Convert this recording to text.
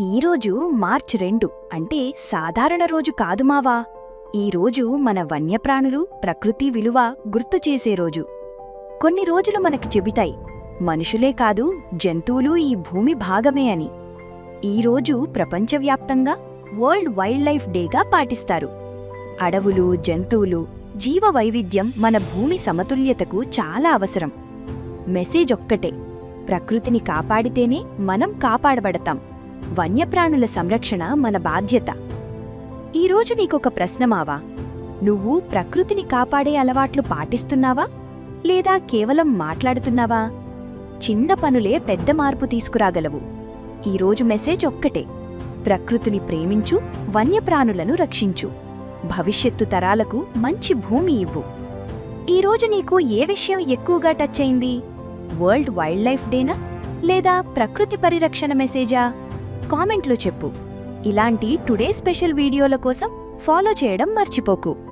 ఈరోజు మార్చ్ 2 అంటే సాధారణ రోజు కాదు మావా. ఈరోజు మన వన్యప్రాణులు ప్రకృతి విలువ గుర్తుచేసే రోజు. కొన్ని రోజులు మనకి చెబుతాయి, మనుషులే కాదు జంతువులు ఈ భూమి భాగమే అని. ఈరోజు ప్రపంచవ్యాప్తంగా వరల్డ్ వైల్డ్ లైఫ్ డేగా పాటిస్తారు. అడవులు, జంతువులు, జీవ వైవిధ్యం మన భూమి సమతుల్యతకు చాలా అవసరం. మెసేజ్ ఒక్కటే, ప్రకృతిని కాపాడితేనే మనం కాపాడబడతాం. వన్యప్రాణుల సంరక్షణ మన బాధ్యత. ఈరోజు నీకొక ప్రశ్న మావా, నువ్వు ప్రకృతిని కాపాడే అలవాట్లు పాటిస్తున్నావా లేదా కేవలం మాట్లాడుతున్నావా? చిన్న పనులే పెద్ద మార్పు తీసుకురాగలవు. ఈరోజు మెసేజ్ ఒక్కటే, ప్రకృతిని ప్రేమించు, వన్యప్రాణులను రక్షించు, భవిష్యత్తు తరాలకు మంచి భూమి ఇవ్వు. ఈరోజు నీకు ఏ విషయం ఎక్కువగా టచ్ అయింది? వరల్డ్ వైల్డ్ లైఫ్ డేనా లేదా ప్రకృతి పరిరక్షణ మెసేజా? కామెంట్లో చెప్పు. ఇలాంటి టుడే స్పెషల్ వీడియోల కోసం ఫాలో చేయడం మర్చిపోకు.